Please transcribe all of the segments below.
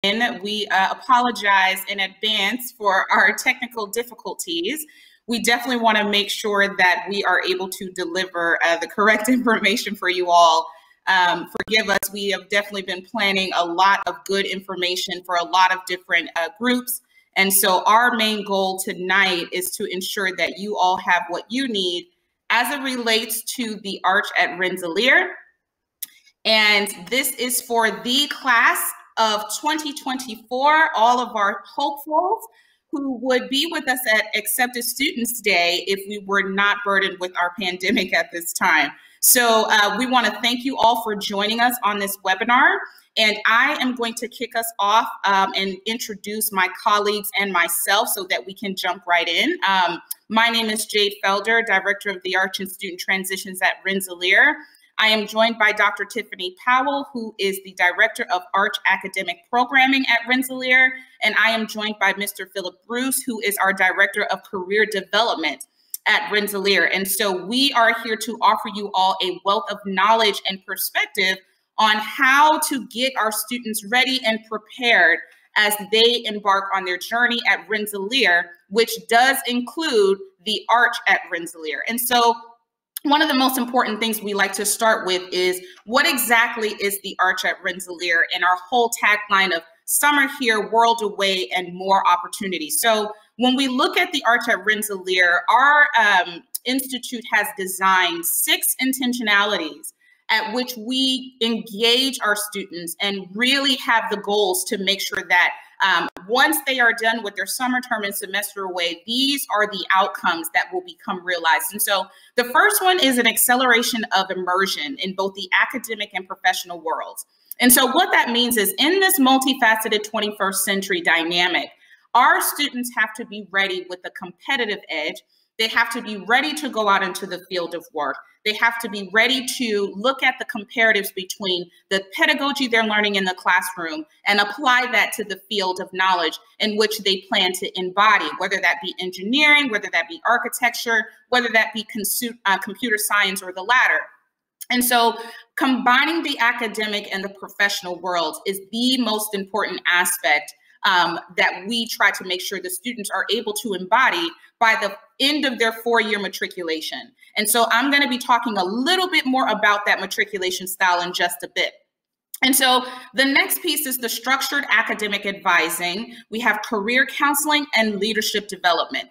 We apologize in advance for our technical difficulties. We definitely want to make sure that we are able to deliver the correct information for you all. Forgive us, we have definitely been planning a lot of good information for a lot of different groups. And so our main goal tonight is to ensure that you all have what you need as it relates to the Arch at Rensselaer. And this is for the class of 2024, all of our hopefuls who would be with us at Accepted Students Day if we were not burdened with our pandemic at this time. So we want to thank you all for joining us on this webinar. And I am going to kick us off and introduce my colleagues and myself so that we can jump right in. My name is Jade Felder, Director of the Arch and Student Transitions at Rensselaer. I am joined by Dr. Tiffany Powell, who is the Director of Arch Academic Programming at Rensselaer, and I am joined by Mr. Philip Bruce, who is our Director of Career Development at Rensselaer. And so we are here to offer you all a wealth of knowledge and perspective on how to get our students ready and prepared as they embark on their journey at Rensselaer, which does include the Arch at Rensselaer. And so one of the most important things we like to start with is what exactly is the Arch at Rensselaer and our whole tagline of summer here, world away, and more opportunities. So when we look at the Arch at Rensselaer, our institute has designed 6 intentionalities at which we engage our students and really have the goals to make sure that once they are done with their summer term and semester away, these are the outcomes that will become realized. And so the first one is an acceleration of immersion in both the academic and professional worlds. And so what that means is in this multifaceted 21st century dynamic, our students have to be ready with a competitive edge. They have to be ready to go out into the field of work. They have to be ready to look at the comparatives between the pedagogy they're learning in the classroom and apply that to the field of knowledge in which they plan to embody, whether that be engineering, whether that be architecture, whether that be computer science or the latter. And so combining the academic and the professional worlds is the most important aspect that we try to make sure the students are able to embody by the end of their 4-year matriculation. And so I'm going to be talking a little bit more about that matriculation style in just a bit. And so the next piece is the structured academic advising. We have career counseling and leadership development.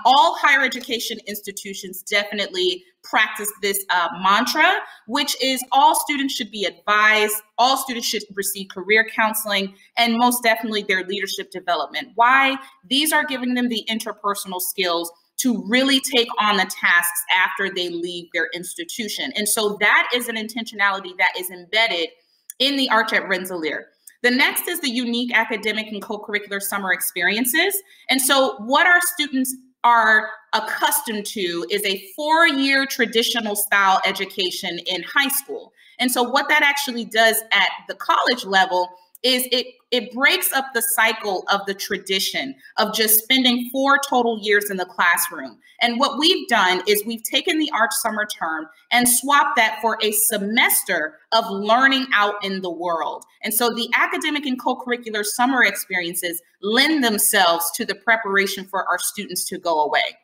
All higher education institutions definitely practice this mantra, which is all students should be advised, all students should receive career counseling, and most definitely their leadership development. Why? These are giving them the interpersonal skills to really take on the tasks after they leave their institution. And so that is an intentionality that is embedded in the Arch at Rensselaer. The next is the unique academic and co-curricular summer experiences. And so what our students are accustomed to is a 4-year traditional style education in high school. And so what that actually does at the college level is it breaks up the cycle of the tradition of just spending 4 total years in the classroom. And what we've done is we've taken the Arch summer term and swapped that for a semester of learning out in the world. And so the academic and co-curricular summer experiences lend themselves to the preparation for our students to go away.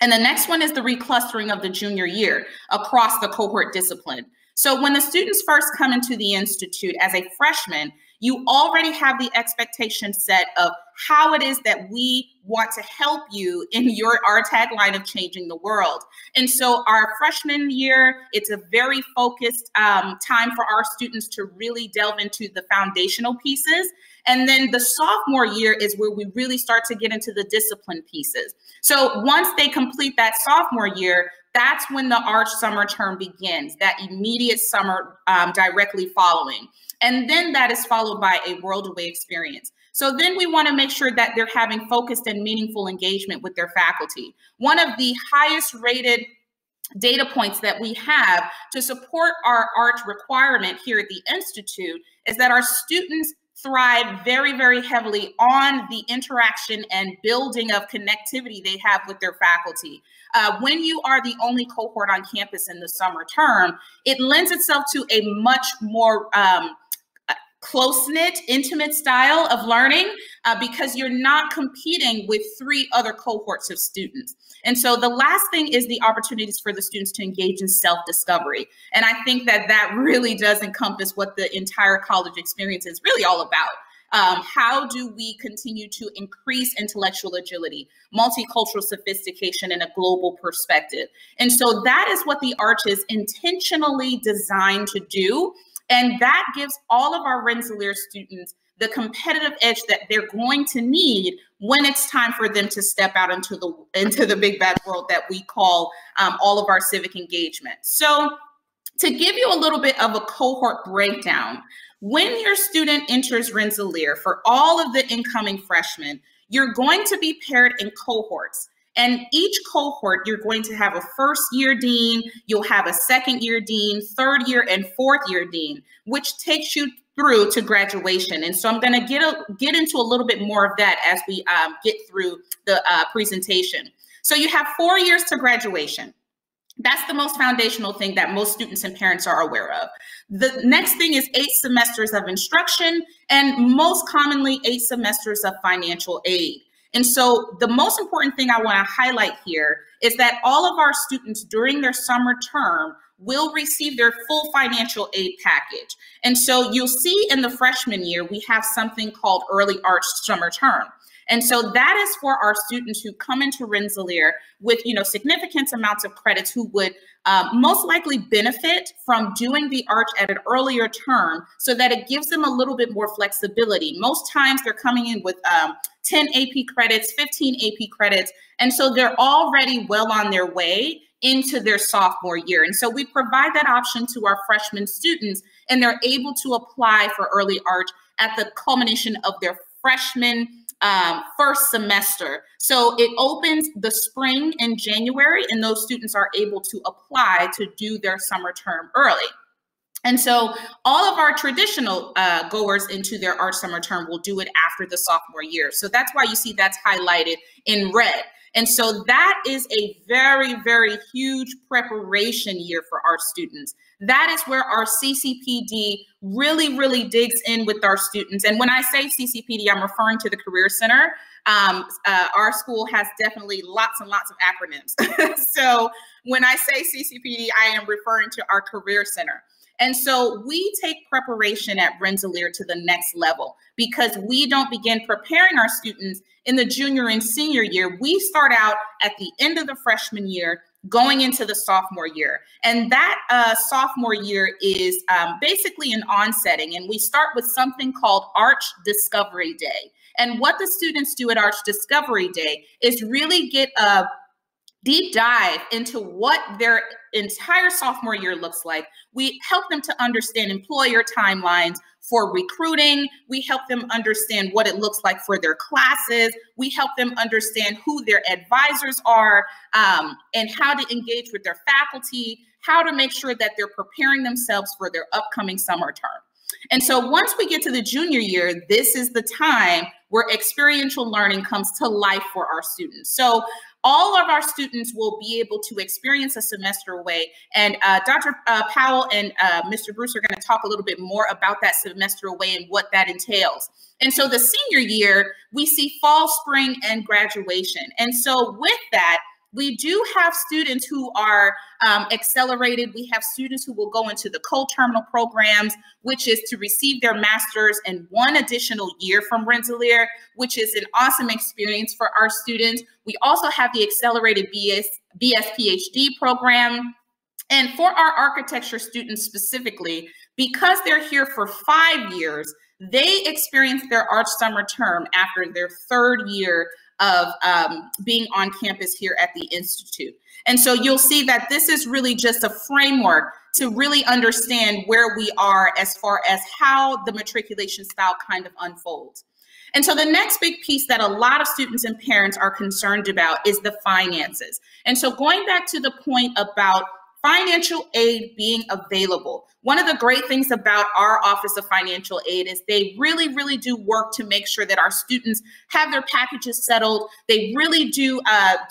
And the next one is the reclustering of the junior year across the cohort discipline. So when the students first come into the institute as a freshman, you already have the expectation set of how it is that we want to help you in our tagline of changing the world. And so our freshman year, it's a very focused time for our students to really delve into the foundational pieces. And then the sophomore year is where we really start to get into the discipline pieces. So once they complete that sophomore year, that's when the Arch summer term begins, that immediate summer directly following. And then that is followed by a world away experience. So then we want to make sure that they're having focused and meaningful engagement with their faculty. One of the highest rated data points that we have to support our Arch requirement here at the Institute is that our students thrive very, very heavily on the interaction and building of connectivity they have with their faculty. When you are the only cohort on campus in the summer term, it lends itself to a much more close-knit, intimate style of learning because you're not competing with 3 other cohorts of students. And so the last thing is the opportunities for the students to engage in self-discovery. And I think that that really does encompass what the entire college experience is really all about. How do we continue to increase intellectual agility, multicultural sophistication, and a global perspective? And so that is what the Arch is intentionally designed to do. And that gives all of our Rensselaer students the competitive edge that they're going to need when it's time for them to step out into the big bad world that we call all of our civic engagement. So to give you a little bit of a cohort breakdown, when your student enters Rensselaer, for all of the incoming freshmen, you're going to be paired in cohorts. And each cohort, you're going to have a first-year dean, you'll have a second-year dean, third-year and fourth-year dean, which takes you through to graduation. And so I'm going to get into a little bit more of that as we get through the presentation. So you have 4 years to graduation. That's the most foundational thing that most students and parents are aware of. The next thing is 8 semesters of instruction, and most commonly 8 semesters of financial aid. And so the most important thing I want to highlight here is that all of our students during their summer term will receive their full financial aid package. And so you'll see in the freshman year, we have something called Early Arch Summer Term. And so that is for our students who come into Rensselaer with, significant amounts of credits who would most likely benefit from doing the Arch at an earlier term so that it gives them a little bit more flexibility. Most times they're coming in with 10 AP credits, 15 AP credits. And so they're already well on their way into their sophomore year. And so we provide that option to our freshman students, and they're able to apply for Early Arch at the culmination of their freshman first semester. So it opens the spring in January, and those students are able to apply to do their summer term early. And so all of our traditional goers into their Arch summer term will do it after the sophomore year. So that's why you see that's highlighted in red. And so that is a very, very huge preparation year for our students. That is where our CCPD really, really digs in with our students. And when I say CCPD, I'm referring to the Career Center. Our school has definitely lots and lots of acronyms. So when I say CCPD, I am referring to our Career Center. And so we take preparation at Rensselaer to the next level because we don't begin preparing our students in the junior and senior year. We start out at the end of the freshman year, going into the sophomore year. And that sophomore year is basically an onsetting. And we start with something called Arch Discovery Day. And what the students do at Arch Discovery Day is really get a deep dive into what their entire sophomore year looks like. We help them to understand employer timelines for recruiting. We help them understand what it looks like for their classes. We help them understand who their advisors are and how to engage with their faculty, how to make sure that they're preparing themselves for their upcoming summer term. And so once we get to the junior year, this is the time where experiential learning comes to life for our students. So all of our students will be able to experience a semester away. And Dr. Powell and Mr. Bruce are going to talk a little bit more about that semester away and what that entails. And so the senior year, we see fall, spring, and graduation. And so with that, we do have students who are accelerated. We have students who will go into the co-terminal programs, which is to receive their master's in 1 additional year from Rensselaer, which is an awesome experience for our students. We also have the accelerated BS PhD program. And for our architecture students specifically, because they're here for 5 years, they experience their Arch summer term after their 3rd year of being on campus here at the Institute. And so you'll see that this is really just a framework to really understand where we are as far as how the matriculation style kind of unfolds. And so the next big piece that a lot of students and parents are concerned about is the finances. And so going back to the point about financial aid being available. One of the great things about our Office of Financial Aid is they really, really do work to make sure that our students have their packages settled. They really do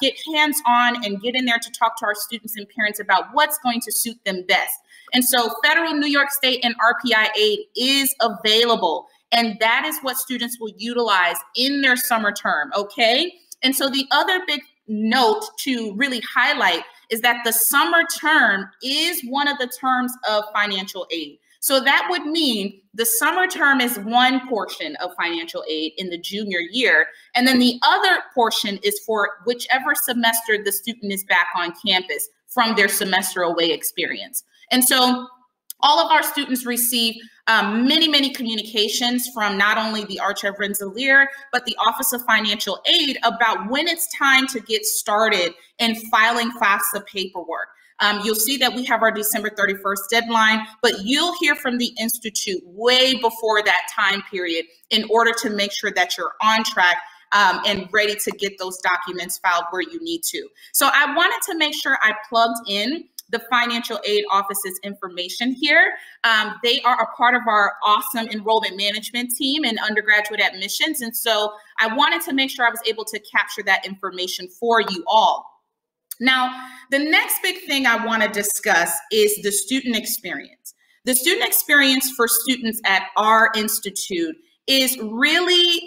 get hands-on and get in there to talk to our students and parents about what's going to suit them best. And so federal, New York State, and RPI aid is available. And that is what students will utilize in their summer term, okay? And so the other big note to really highlight is that the summer term is one of the terms of financial aid. So that would mean the summer term is one portion of financial aid in the junior year, and then the other portion is for whichever semester the student is back on campus from their semester away experience. And so all of our students receive many communications from not only the Arch of Rensselaer, but the Office of Financial Aid about when it's time to get started in filing FAFSA paperwork. You'll see that we have our December 31st deadline, but you'll hear from the Institute way before that time period in order to make sure that you're on track and ready to get those documents filed where you need to. So I wanted to make sure I plugged in the financial aid office's information here. They are a part of our awesome enrollment management team in undergraduate admissions. And so I wanted to make sure I was able to capture that information for you all. Now, the next big thing I want to discuss is the student experience. The student experience for students at our institute is really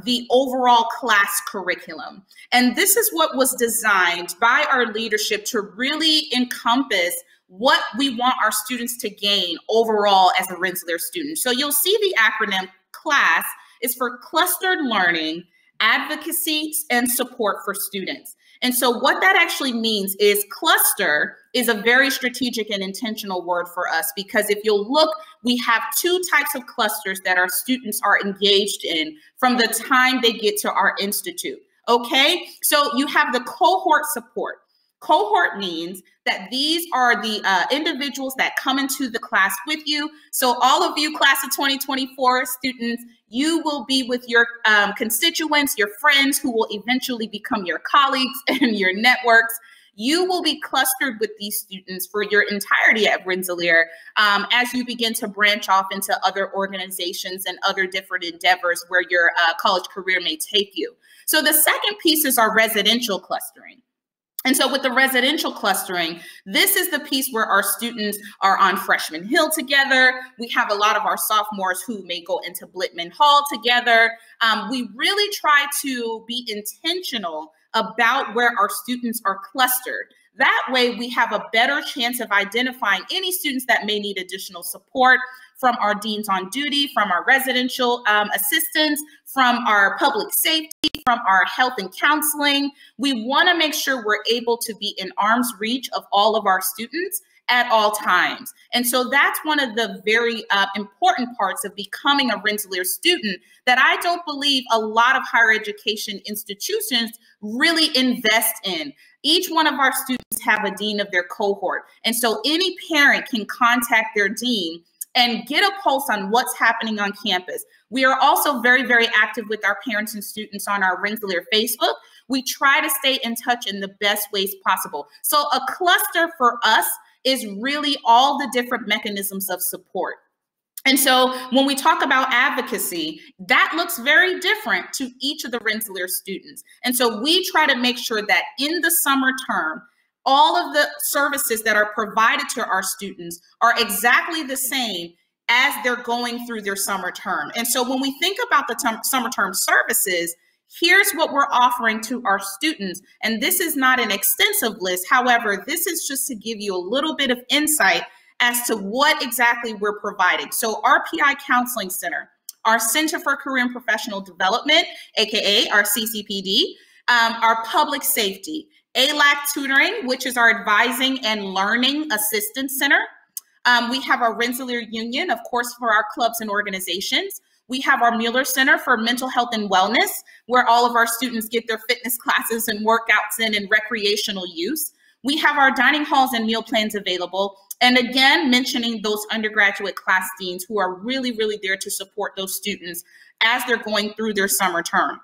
the overall class curriculum. And this is what was designed by our leadership to really encompass what we want our students to gain overall as a Rensselaer student. So you'll see the acronym CLASS is for Clustered Learning, Advocacy, and Support for Students. And so what that actually means is cluster is a very strategic and intentional word for us, because if you'll look, we have two types of clusters that our students are engaged in from the time they get to our institute. Okay, so you have the cohort support. Cohort means that these are the individuals that come into the class with you. So all of you class of 2024 students, you will be with your constituents, your friends who will eventually become your colleagues and your networks. You will be clustered with these students for your entirety at Rensselaer as you begin to branch off into other organizations and other different endeavors where your college career may take you. So the second piece is our residential clustering. And so with the residential clustering, this is the piece where our students are on Freshman Hill together. We have a lot of our sophomores who may go into Blitman Hall together. We really try to be intentional about where our students are clustered. That way we have a better chance of identifying any students that may need additional support from our deans on duty, from our residential assistants, from our public safety, from our health and counseling. We want to make sure we're able to be in arm's reach of all of our students at all times. And so that's one of the very important parts of becoming a Rensselaer student that I don't believe a lot of higher education institutions really invest in. Each one of our students have a dean of their cohort. And so any parent can contact their dean and get a pulse on what's happening on campus. We are also very active with our parents and students on our Rensselaer Facebook. We try to stay in touch in the best ways possible. So a cluster for us is really all the different mechanisms of support. And so when we talk about advocacy, that looks very different to each of the Rensselaer students. And so we try to make sure that in the summer term, all of the services that are provided to our students are exactly the same as they're going through their summer term. And so when we think about the summer term services, here's what we're offering to our students. And this is not an extensive list. However, this is just to give you a little bit of insight as to what exactly we're providing. So RPI Counseling Center, our Center for Career and Professional Development, AKA our CCPD, our public safety, ALAC tutoring, which is our Advising and Learning Assistance Center. We have our Rensselaer Union, of course, for our clubs and organizations. We have our Mueller Center for Mental Health and Wellness, where all of our students get their fitness classes and workouts in and recreational use. We have our dining halls and meal plans available. And again, mentioning those undergraduate class deans who are really there to support those students as they're going through their summer term.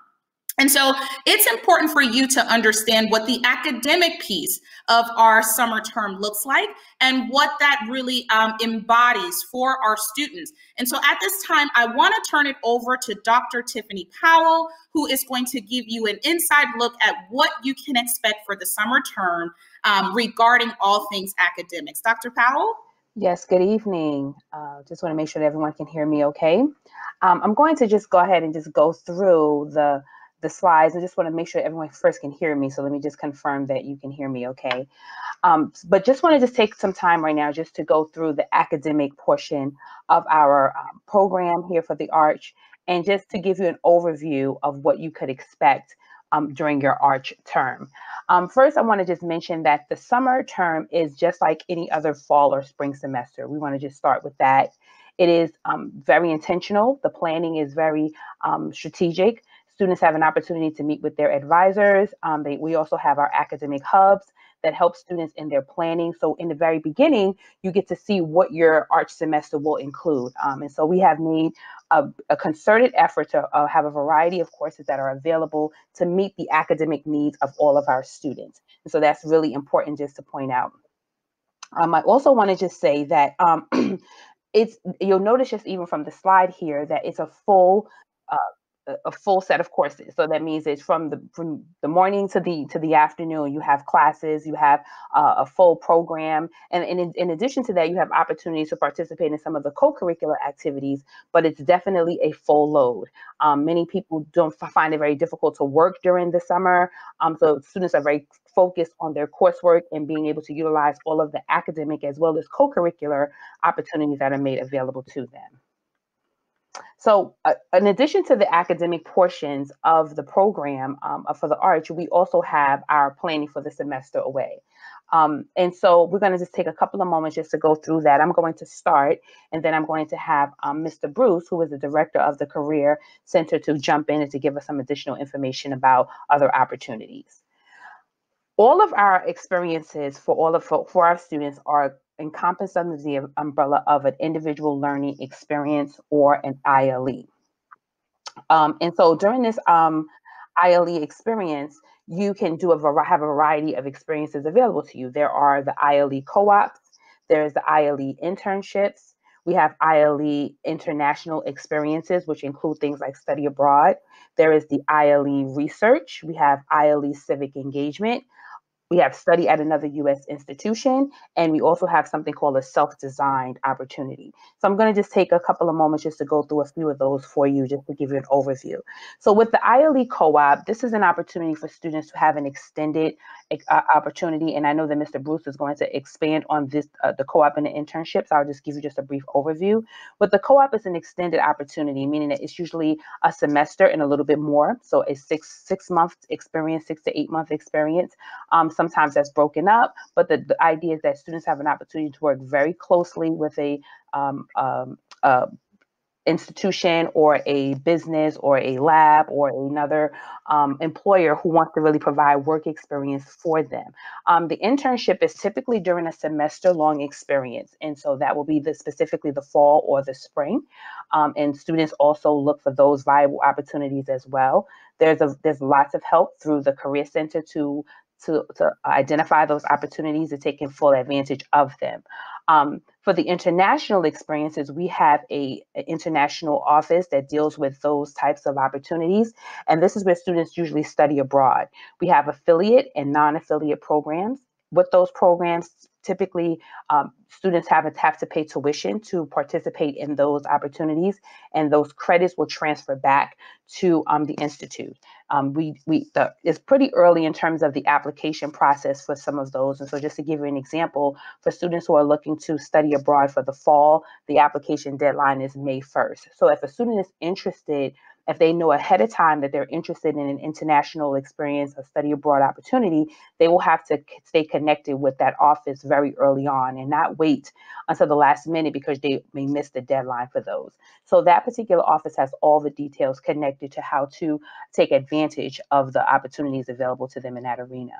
And so it's important for you to understand what the academic piece of our summer term looks like and what that really embodies for our students. And so at this time, I want to turn it over to Dr. Tiffany Powell, who is going to give you an inside look at what you can expect for the summer term regarding all things academics. Dr. Powell? Yes, good evening. Just want to make sure that everyone can hear me okay. I'm going to just go ahead and just go through the slides. I just want to make sure everyone first can hear me. So let me just confirm that you can hear me okay. But just want to just take some time right now just to go through the academic portion of our program here for the Arch, and just to give you an overview of what you could expect during your Arch term. First, I want to just mention that the summer term is just like any other fall or spring semester. We want to just start with that. It is very intentional. The planning is very strategic. Students have an opportunity to meet with their advisors. We also have our academic hubs that help students in their planning. So in the very beginning, you get to see what your Arch semester will include. And so we have made a concerted effort to have a variety of courses that are available to meet the academic needs of all of our students. And so that's really important just to point out. I also want to just say that you'll notice just even from the slide here that it's uh, a full set of courses. So that means it's from the morning to the afternoon. You have classes, you have a full program, and in addition to that, you have opportunities to participate in some of the co-curricular activities. But it's definitely a full load. Many people don't find it very difficult to work during the summer. So students are very focused on their coursework and being able to utilize all of the academic as well as co-curricular opportunities that are made available to them. So, in addition to the academic portions of the program for the Arch, we also have our planning for the semester away. And so we're going to just take a couple of moments just to go through that. I'm going to start, and then I'm going to have Mr. Bruce, who is the director of the Career Center, to jump in and to give us some additional information about other opportunities. All of our experiences for our students are encompassed under the umbrella of an individual learning experience or an ILE. And so during this ILE experience, you can have a variety of experiences available to you. There are the ILE co-ops, there's the ILE internships, we have ILE international experiences, which include things like study abroad. There is the ILE research, we have ILE civic engagement, we have study at another U.S. institution, and we also have something called a self-designed opportunity. So I'm going to just take a couple of moments just to go through a few of those for you, just to give you an overview. So with the ILE co-op, this is an opportunity for students to have an extended opportunity, and I know that Mr. Bruce is going to expand on this, the co-op and the internships. I'll just give you just a brief overview. But the co-op is an extended opportunity, meaning that it's usually a semester and a little bit more. So a six-month experience, 6 to 8 month experience. Sometimes that's broken up, but the idea is that students have an opportunity to work very closely with a institution or a business or a lab or another employer who wants to really provide work experience for them. The internship is typically during a semester long experience. And so that will be specifically the fall or the spring. And students also look for those viable opportunities as well. There's lots of help through the Career Center to identify those opportunities and taking full advantage of them. For the international experiences, we have an international office that deals with those types of opportunities. And this is where students usually study abroad. We have affiliate and non-affiliate programs. With those programs, typically students have to pay tuition to participate in those opportunities, and those credits will transfer back to the Institute. It's pretty early in terms of the application process for some of those. And so just to give you an example, for students who are looking to study abroad for the fall, the application deadline is May 1st. So if a student is interested, if they know ahead of time that they're interested in an international experience, a study abroad opportunity, they will have to stay connected with that office very early on and not wait until the last minute because they may miss the deadline for those. So that particular office has all the details connected to how to take advantage of the opportunities available to them in that arena.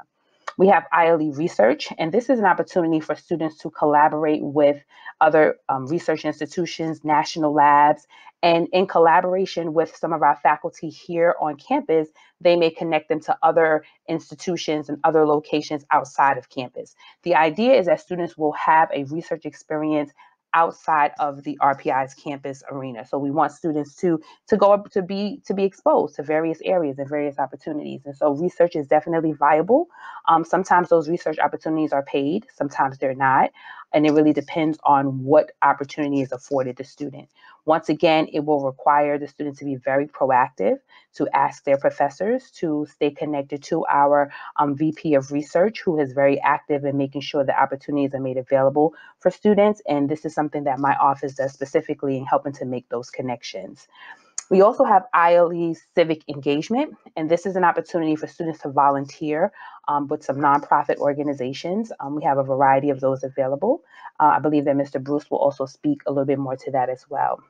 We have ILE research, and this is an opportunity for students to collaborate with other research institutions, national labs, and in collaboration with some of our faculty here on campus, they may connect them to other institutions and other locations outside of campus. The idea is that students will have a research experience outside of the RPI's campus arena. So we want students to go up to be exposed to various areas and various opportunities. And so research is definitely viable. Sometimes those research opportunities are paid, sometimes they're not. and it really depends on what opportunity is afforded the student. Once again, it will require the student to be very proactive, to ask their professors, to stay connected to our VP of Research, who is very active in making sure that opportunities are made available for students. And this is something that my office does specifically in helping to make those connections. We also have ILE Civic Engagement, and this is an opportunity for students to volunteer with some nonprofit organizations. We have a variety of those available. I believe that Mr. Bruce will also speak a little bit more to that as well.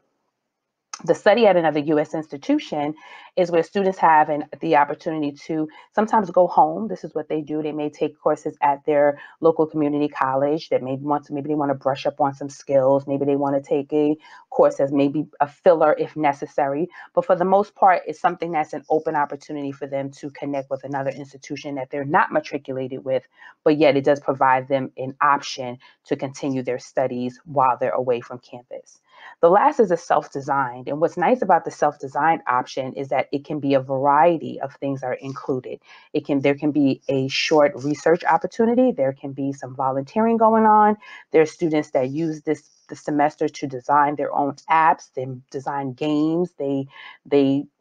The study at another U.S. institution is where students have the opportunity to sometimes go home. This is what they do. They may take courses at their local community college that maybe they want to brush up on some skills. Maybe they want to take a course as maybe a filler if necessary. But for the most part, it's something that's an open opportunity for them to connect with another institution that they're not matriculated with, but yet it does provide them an option to continue their studies while they're away from campus. The last is a self-designed. And what's nice about the self-designed option is that it can be a variety of things that are included. There can be a short research opportunity. There can be some volunteering going on. There are students that use the semester to design their own apps, they design games, they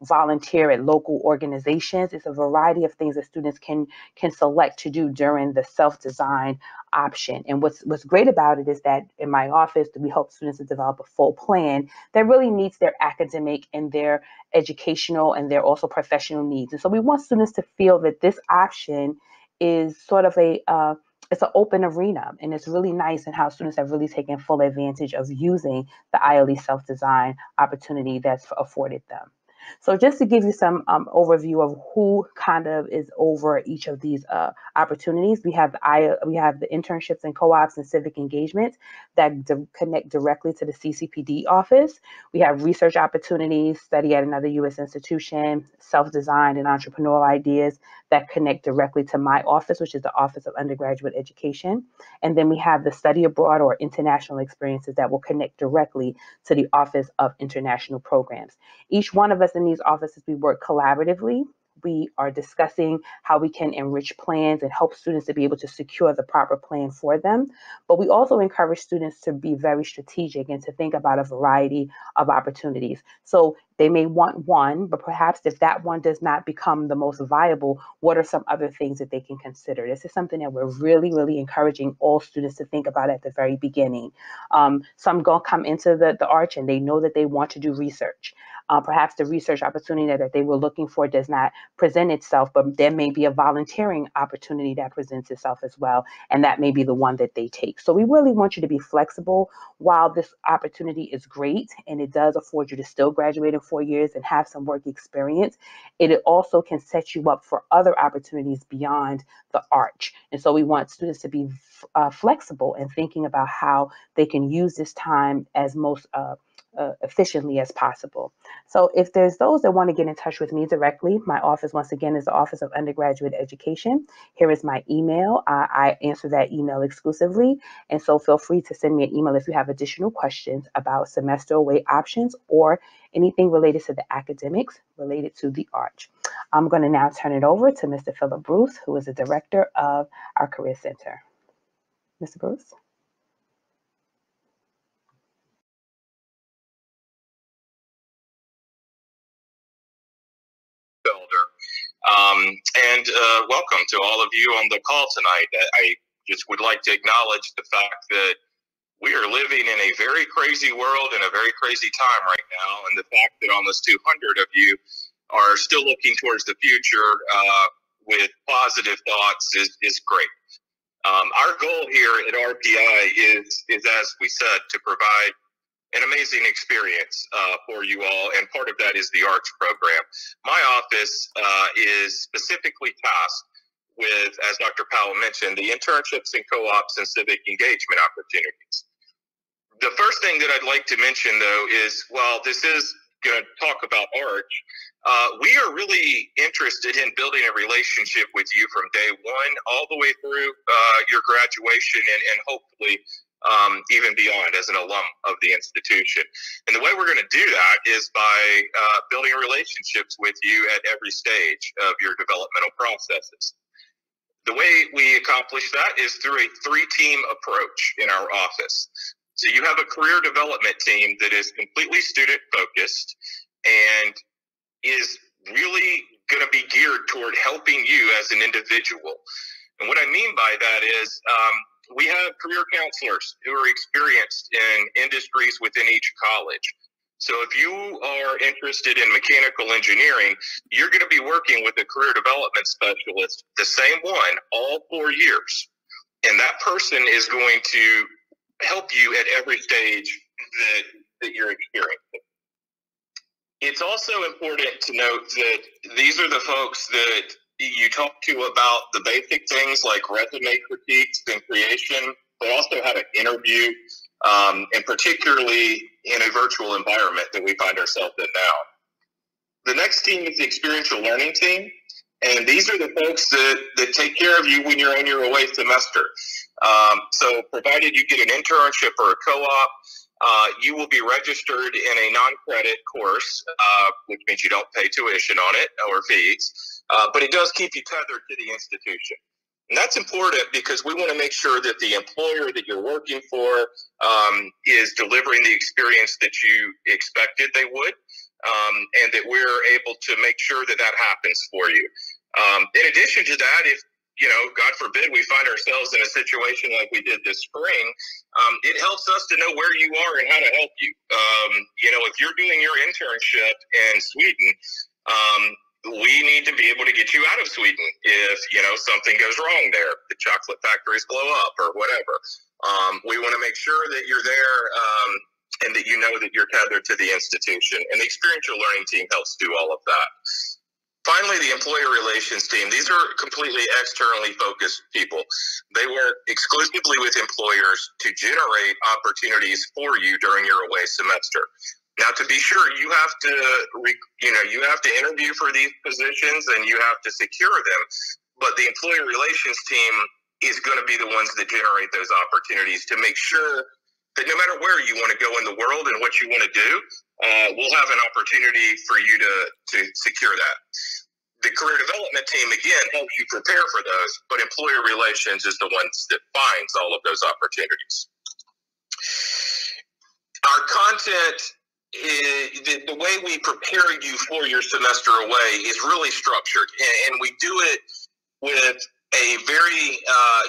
volunteer at local organizations. It's a variety of things that students can select to do during the self-designed option. And what's great about it is that in my office, we help students to develop a full plan that really meets their academic and their educational and their also professional needs. And so we want students to feel that this option is sort of it's an open arena, and it's really nice in how students have really taken full advantage of using the ILE self-design opportunity that's afforded them. So just to give you some overview of who kind of is over each of these opportunities, we have the internships and co-ops and civic engagements that connect directly to the CCPD office. We have research opportunities, study at another U.S. institution, self-designed and entrepreneurial ideas that connect directly to my office, which is the Office of Undergraduate Education. And then we have the study abroad or international experiences that will connect directly to the Office of International Programs. Each one of us in these offices, we work collaboratively. We are discussing how we can enrich plans and help students to be able to secure the proper plan for them. But we also encourage students to be very strategic and to think about a variety of opportunities. So they may want one, but perhaps if that one does not become the most viable, what are some other things that they can consider? This is something that we're really, really encouraging all students to think about at the very beginning. Some come into the arch and they know that they want to do research. Perhaps the research opportunity that they were looking for does not present itself, but there may be a volunteering opportunity that presents itself as well, and that may be the one that they take. So we really want you to be flexible. While this opportunity is great and it does afford you to still graduate in 4 years and have some work experience, it also can set you up for other opportunities beyond the arch. And so we want students to be flexible and thinking about how they can use this time as most efficiently as possible. So if there's those that want to get in touch with me directly, my office, once again, is the Office of Undergraduate Education. Here is my email. I answer that email exclusively. And so feel free to send me an email if you have additional questions about semester away options or anything related to the academics related to the arch. I'm going to now turn it over to Mr. Philip Bruce, who is the director of our Career Center. Mr. Bruce? And welcome to all of you on the call tonight. I just would like to acknowledge the fact that we are living in a very crazy world and a very crazy time right now. And the fact that almost 200 of you are still looking towards the future with positive thoughts is great. Our goal here at RPI is, as we said, to provide an amazing experience for you all, and part of that is the arts program. My office is specifically tasked with, as Dr. Powell mentioned, the internships and co-ops and civic engagement opportunities. The first thing that I'd like to mention, though, is while this is going to talk about arch, we are really interested in building a relationship with you from day one all the way through your graduation and hopefully even beyond as an alum of the institution. And the way we're going to do that is by building relationships with you at every stage of your developmental processes. The way we accomplish that is through a 3-team approach in our office. So you have a career development team that is completely student focused and is really going to be geared toward helping you as an individual. And what I mean by that is we have career counselors who are experienced in industries within each college. So if you are interested in mechanical engineering, you're going to be working with a career development specialist, the same one, all 4 years. And that person is going to help you at every stage that you're experiencing. It's also important to note that these are the folks that you talk to about the basic things like resume critiques and creation, but also how to interview, and particularly in a virtual environment that we find ourselves in now. The next team is the Experiential Learning team, and these are the folks that take care of you when you're on your away semester. So provided you get an internship or a co-op, you will be registered in a non-credit course, which means you don't pay tuition on it or fees, but it does keep you tethered to the institution. And that's important because we want to make sure that the employer that you're working for is delivering the experience that you expected they would, and that we're able to make sure that that happens for you. In addition to that, if God forbid, we find ourselves in a situation like we did this spring, it helps us to know where you are and how to help you. If you're doing your internship in Sweden, we need to be able to get you out of Sweden if, something goes wrong there, the chocolate factories blow up or whatever. We want to make sure that you're there and that you know that you're tethered to the institution. And the Experiential Learning team helps do all of that. Finally, the employer relations team. These are completely externally focused people. They work exclusively with employers to generate opportunities for you during your away semester. Now, to be sure, you have to interview for these positions and you have to secure them. But the employer relations team is going to be the ones that generate those opportunities to make sure that no matter where you want to go in the world and what you want to do, we'll have an opportunity for you to secure that. The career development team, again, helps you prepare for those, but employer relations is the ones that finds all of those opportunities. Our content, the way we prepare you for your semester away is really structured, and we do it with a very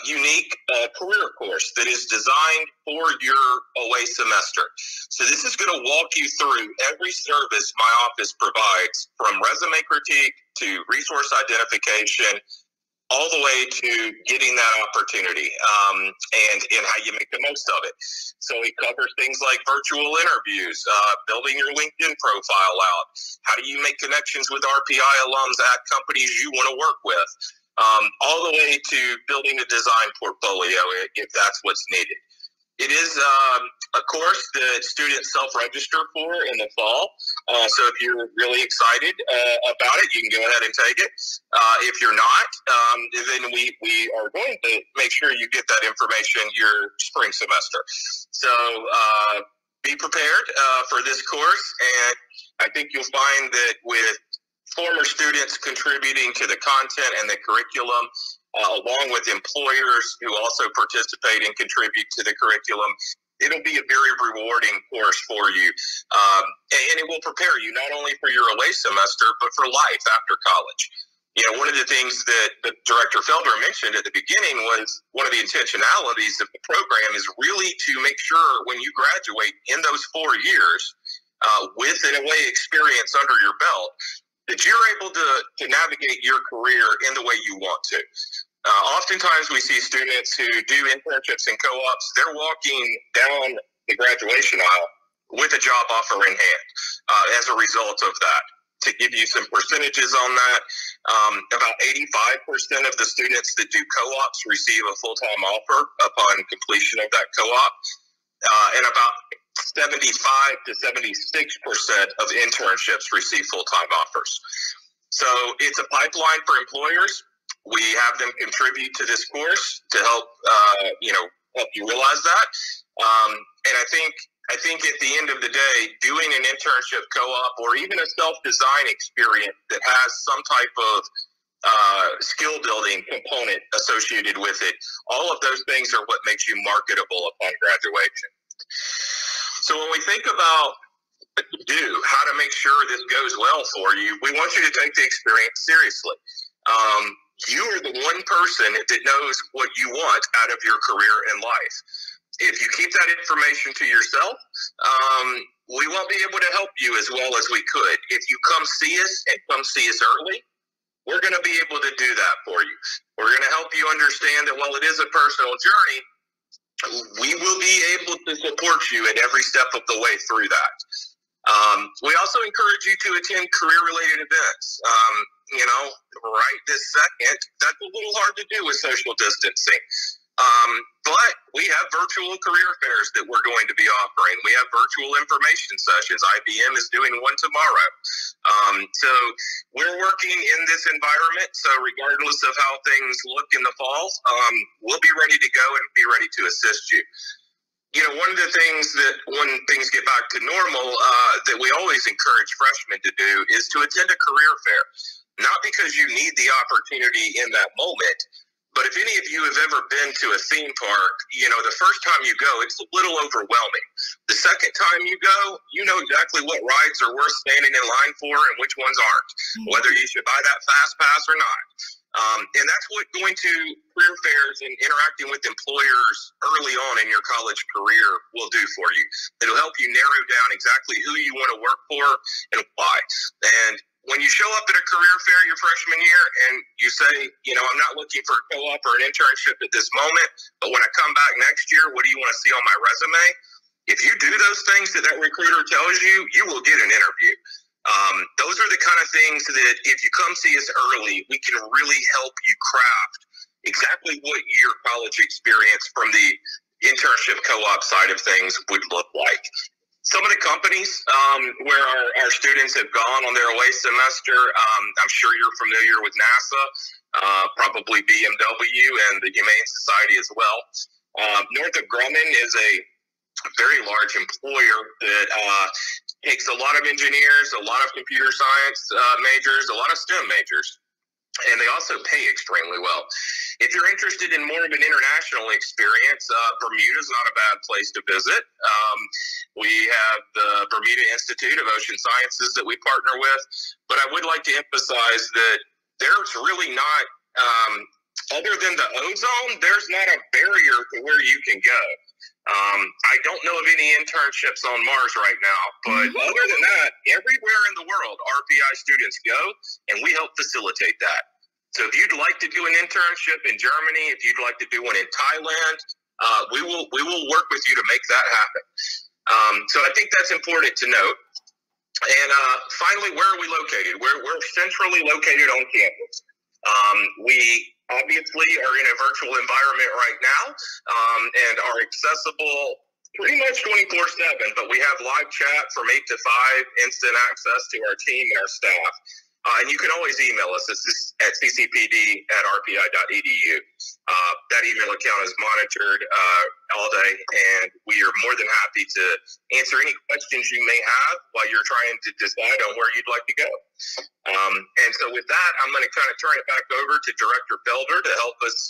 unique career course that is designed for your away semester. So this is going to walk you through every service my office provides, from resume critique to resource identification, all the way to getting that opportunity and how you make the most of it. So it covers things like virtual interviews, building your LinkedIn profile out. How do you make connections with RPI alums at companies you want to work with? All the way to building a design portfolio if that's what's needed. It is a course that students self-register for in the fall. So if you're really excited about it, you can go ahead and take it. If you're not, then we are going to make sure you get that information your spring semester. So be prepared for this course. And I think you'll find that with former students contributing to the content and the curriculum, along with employers who also participate and contribute to the curriculum, it'll be a very rewarding course for you. And it will prepare you not only for your away semester, but for life after college. One of the things that Director Felder mentioned at the beginning was one of the intentionalities of the program is really to make sure when you graduate in those 4 years with an away experience under your belt, that you're able to navigate your career in the way you want to. Oftentimes we see students who do internships and co-ops, they're walking down the graduation aisle with a job offer in hand as a result of that. To give you some percentages on that, about 85% of the students that do co-ops receive a full-time offer upon completion of that co-op, and about 75 to 76% of internships receive full-time offers. So it's a pipeline for employers. We have them contribute to this course to help help you realize that. And I think at the end of the day, doing an internship co-op or even a self-design experience that has some type of skill building component associated with it. All of those things are what makes you marketable upon graduation. So when we think about how to make sure this goes well for you, we want you to take the experience seriously. You are the one person that knows what you want out of your career and life. If you keep that information to yourself, we won't be able to help you as well as we could. If you come see us and come see us early, we're going to be able to do that for you. We're going to help you understand that while it is a personal journey, we will be able to support you at every step of the way through that. We also encourage you to attend career-related events. Right this second, that's a little hard to do with social distancing. But we have virtual career fairs that we're going to be offering. We have virtual information sessions. IBM is doing one tomorrow. So we're working in this environment. So regardless of how things look in the fall, we'll be ready to go and be ready to assist you. One of the things that when things get back to normal, that we always encourage freshmen to do is to attend a career fair. Not because you need the opportunity in that moment, but if any of you have ever been to a theme park, the first time you go, it's a little overwhelming. The second time you go, you know exactly what rides are worth standing in line for and which ones aren't, whether you should buy that fast pass or not. And that's what going to career fairs and interacting with employers early on in your college career will do for you. It'll help you narrow down exactly who you want to work for and why. And when you show up at a career fair your freshman year and you say, I'm not looking for a co-op or an internship at this moment, but when I come back next year, what do you want to see on my resume? If you do those things that recruiter tells you, you will get an interview. Those are the kind of things that if you come see us early, we can really help you craft exactly what your college experience from the internship co-op side of things would look like. Some of the companies where our students have gone on their away semester, I'm sure you're familiar with NASA, probably BMW and the Humane Society as well. Northrop Grumman is a very large employer that takes a lot of engineers, a lot of computer science majors, a lot of STEM majors. And they also pay extremely well. If you're interested in more of an international experience, Bermuda is not a bad place to visit. We have the Bermuda Institute of Ocean Sciences that we partner with. But I would like to emphasize that there's really not, other than the ozone, there's not a barrier to where you can go. I don't know of any internships on Mars right now, but other than that, everywhere in the world, RPI students go, and we help facilitate that. So if you'd like to do an internship in Germany, if you'd like to do one in Thailand, we will work with you to make that happen. So I think that's important to note. And finally, where are we located? We're centrally located on campus. We obviously are in a virtual environment right now and are accessible pretty much 24/7, but we have live chat from 8 to 5, instant access to our team and our staff. And you can always email us at ccpd@rpi.edu. That email account is monitored all day, and we are more than happy to answer any questions you may have while you're trying to decide on where you'd like to go. And so with that, I'm going to kind of turn it back over to Director Felder to help us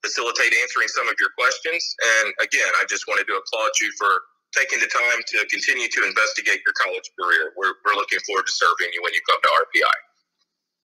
facilitate answering some of your questions. And again, I just wanted to applaud you for taking the time to continue to investigate your college career. We're looking forward to serving you when you come to RPI.